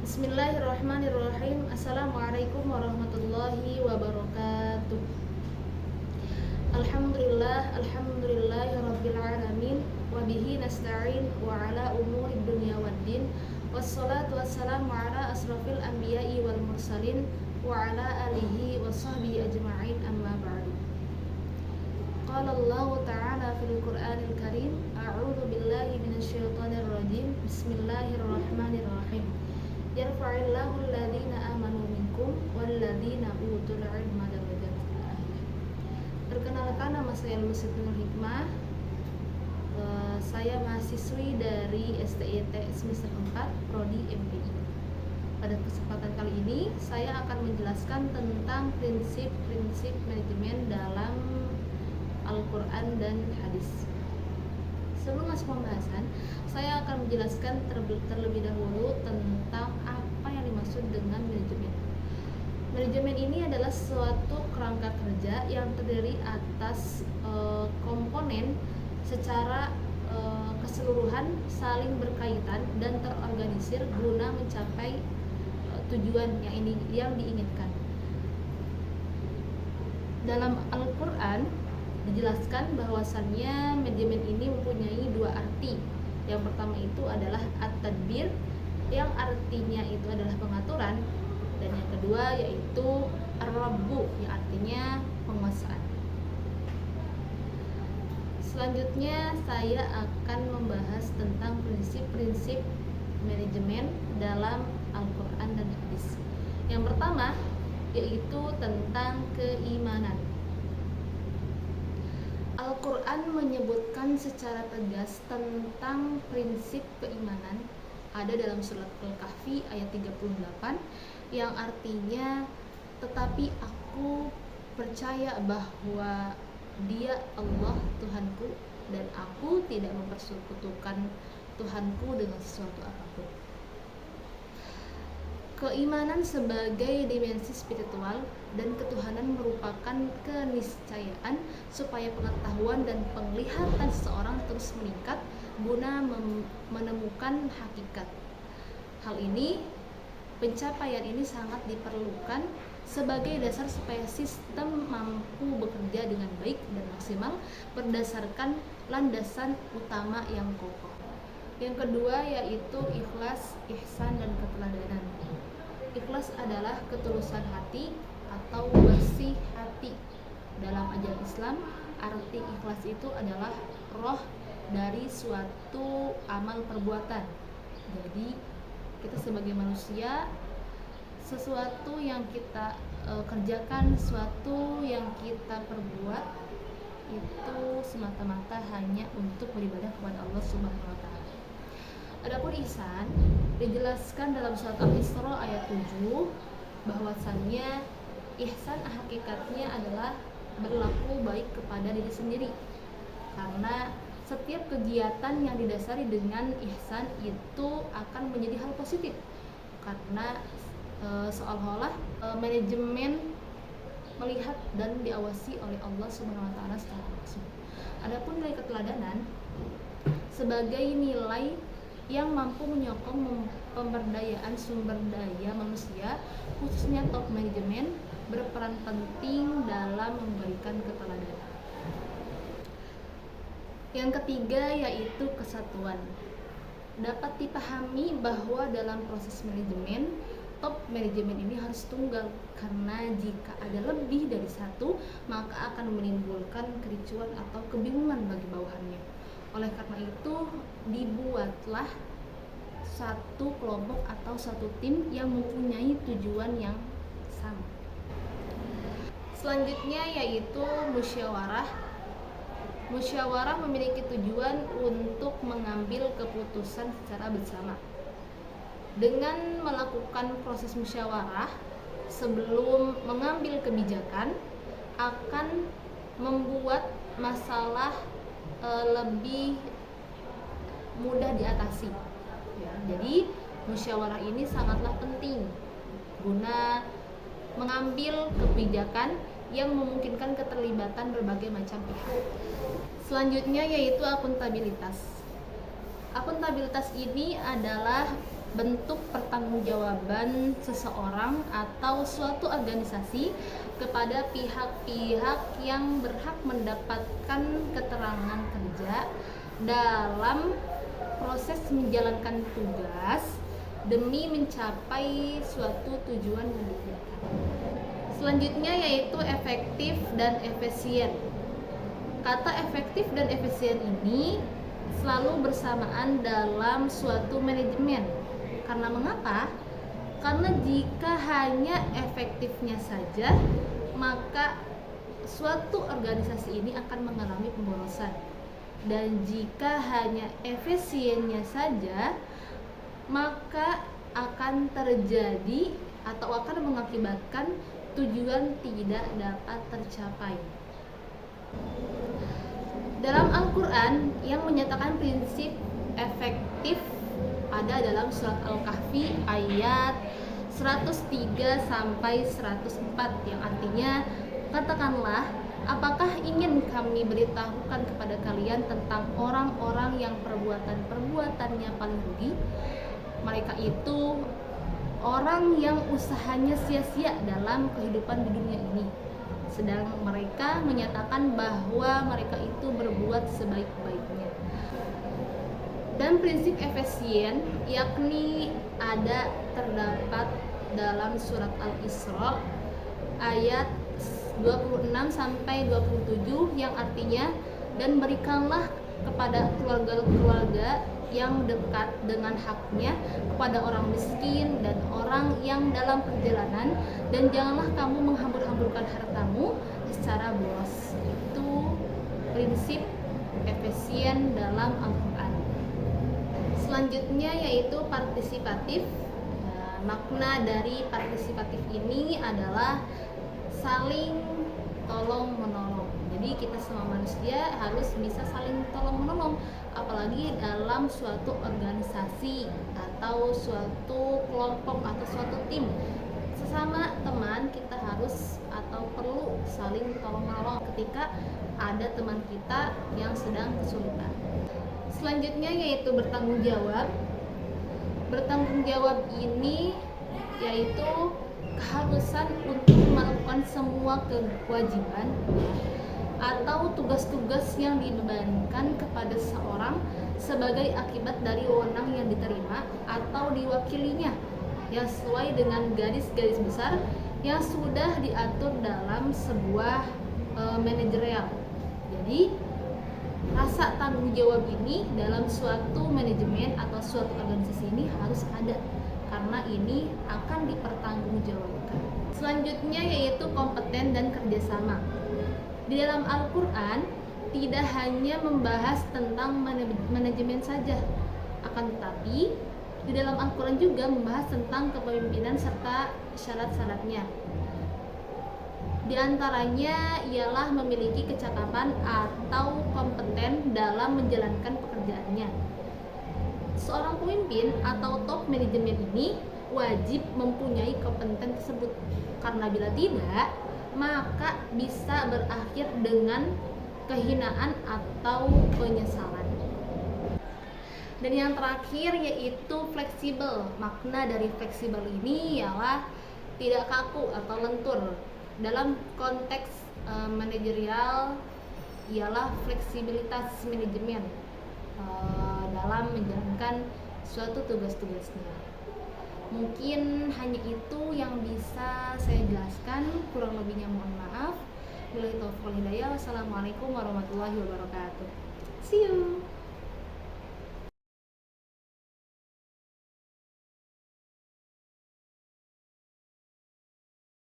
Bismillahirrahmanirrahim. Assalamualaikum warahmatullahi wabarakatuh. Alhamdulillahirabbil alamin wa bihi nasta'in wa ala umurid dunya waddin. Wassalatu wassalamu ala asrofil anbiya'i wal mursalin wa ala alihi wa sahbihi ajma'in, amma ba'du. Qala Allah ta'ala fil Qur'anil Karim, a'udzu billahi minasyaitonir rajim. Bismillahirrahmanirrahim. Yarfa'illahu alladhina amanu minkum walladhina utul ilma darajat. Perkenalkan, nama saya Lucy Nur Hikmah. Saya mahasiswi dari STIT semester 4 Prodi MPI. Pada kesempatan kali ini saya akan menjelaskan tentang prinsip-prinsip manajemen dalam Al-Quran dan hadis. Sebelum masuk pembahasan, saya akan menjelaskan terlebih dahulu tentang apa yang dimaksud dengan manajemen. Manajemen ini adalah suatu kerangka kerja yang terdiri atas komponen secara keseluruhan, saling berkaitan dan terorganisir guna mencapai tujuan yang diinginkan. Dalam Al-Quran dijelaskan bahwasannya manajemen ini mempunyai dua arti. Yang pertama itu adalah at-tadbir, yang artinya itu adalah pengaturan, dan yang kedua yaitu ar-rabbu, yang artinya penguasaan. Selanjutnya saya akan membahas tentang prinsip-prinsip manajemen dalam Al-Quran dan hadis. Yang pertama yaitu tentang keimanan. Al-Quran menyebutkan secara tegas tentang prinsip keimanan ada dalam surat Al-Kahfi ayat 38 yang artinya, tetapi aku percaya bahwa Dia Allah Tuhanku dan aku tidak mempersekutukan Tuhanku dengan sesuatu apapun. Keimanan sebagai dimensi spiritual dan ketuhanan merupakan keniscayaan supaya pengetahuan dan penglihatan seseorang terus meningkat guna menemukan hakikat. Hal ini, pencapaian ini sangat diperlukan sebagai dasar supaya sistem mampu bekerja dengan baik dan maksimal berdasarkan landasan utama yang kokoh. Yang kedua yaitu ikhlas, ihsan, dan keteladanan. Ikhlas adalah ketulusan hati atau bersih hati. Dalam ajaran Islam, arti ikhlas itu adalah roh dari suatu amal perbuatan. Jadi kita sebagai manusia, sesuatu yang kita kerjakan, sesuatu yang kita perbuat itu semata-mata hanya untuk beribadah kepada Allah Subhanahu wa taala. Adapun ihsan dijelaskan dalam surat Al-Isra ayat 7 bahwasannya ihsan hakikatnya adalah berlaku baik kepada diri sendiri, karena setiap kegiatan yang didasari dengan ihsan itu akan menjadi hal positif, karena seolah-olah manajemen melihat dan diawasi oleh Allah Subhanahu wa taala secara langsung. Adapun nilai keteladanan sebagai nilai yang mampu menyokong pemberdayaan sumber daya manusia, khususnya top manajemen, berperan penting dalam memberikan keteladanan. Yang ketiga yaitu kesatuan. Dapat dipahami bahwa dalam proses manajemen, top manajemen ini harus tunggal, karena jika ada lebih dari satu, maka akan menimbulkan kericuan atau kebingungan bagi bawahannya. Oleh karena itu, dibuatlah satu kelompok atau satu tim yang mempunyai tujuan yang sama. Selanjutnya yaitu musyawarah. Musyawarah memiliki tujuan untuk mengambil keputusan secara bersama. Dengan melakukan proses musyawarah sebelum mengambil kebijakan akan membuat masalah lebih mudah diatasi. Jadi musyawarah ini sangatlah penting guna mengambil kebijakan yang memungkinkan keterlibatan berbagai macam pihak. Selanjutnya yaitu akuntabilitas. Akuntabilitas ini adalah bentuk pertanggungjawaban seseorang atau suatu organisasi kepada pihak-pihak yang berhak mendapatkan keterangan kerja dalam proses menjalankan tugas demi mencapai suatu tujuan yang ditetapkan. Selanjutnya yaitu efektif dan efisien. Kata efektif dan efisien ini selalu bersamaan dalam suatu manajemen. Karena mengapa? Karena jika hanya efektifnya saja, maka suatu organisasi ini akan mengalami pemborosan. Dan jika hanya efisiennya saja, maka akan terjadi atau akan mengakibatkan tujuan tidak dapat tercapai. Dalam Al-Quran yang menyatakan prinsip efektif ada dalam surat Al-Kahfi ayat 103 sampai 104 yang artinya, katakanlah, apakah ingin kami beritahukan kepada kalian tentang orang-orang yang perbuatannya paling rugi? Mereka itu orang yang usahanya sia-sia dalam kehidupan di dunia ini, sedang mereka menyatakan bahwa mereka itu berbuat sebaik-baiknya. Dan prinsip efisien yakni terdapat dalam surat Al-Isra ayat 26 sampai 27 yang artinya, dan berikanlah kepada keluarga-keluarga yang dekat dengan haknya kepada orang miskin dan orang yang dalam perjalanan, dan janganlah kamu menghambur-hamburkan hartamu secara boros. Itu prinsip efisien dalam Al-Quran. Selanjutnya yaitu partisipatif. Makna dari partisipatif ini adalah saling tolong menolong. Jadi kita semua manusia harus bisa saling tolong menolong, apalagi dalam suatu organisasi atau suatu kelompok atau suatu tim. Sesama teman kita harus atau perlu saling tolong menolong ketika ada teman kita yang sedang kesulitan. Selanjutnya yaitu bertanggung jawab. Bertanggung jawab ini yaitu keharusan untuk melakukan semua kewajiban atau tugas-tugas yang dibebankan kepada seorang sebagai akibat dari wewenang yang diterima atau diwakilinya, yang sesuai dengan garis-garis besar yang sudah diatur dalam sebuah manajerial. Jadi rasa tanggung jawab ini dalam suatu manajemen atau suatu organisasi ini harus ada, karena ini akan dipertanggungjawabkan. Selanjutnya yaitu kompeten dan kerjasama. Di dalam Al-Quran tidak hanya membahas tentang manajemen saja, akan tetapi di dalam Al-Quran juga membahas tentang kepemimpinan serta syarat-syaratnya. Di antaranya ialah memiliki kecakapan atau kompeten dalam menjalankan pekerjaannya. Seorang pemimpin atau top manajemen ini wajib mempunyai kompeten tersebut, karena bila tidak, maka bisa berakhir dengan kehinaan atau penyesalan. Dan yang terakhir yaitu fleksibel. Makna dari fleksibel ini ialah tidak kaku atau lentur. Dalam konteks manajerial ialah fleksibilitas manajemen dalam menjalankan suatu tugas-tugasnya. Mungkin hanya itu yang bisa saya jelaskan, kurang lebihnya mohon maaf. Wassalamualaikum warahmatullahi wabarakatuh. See you.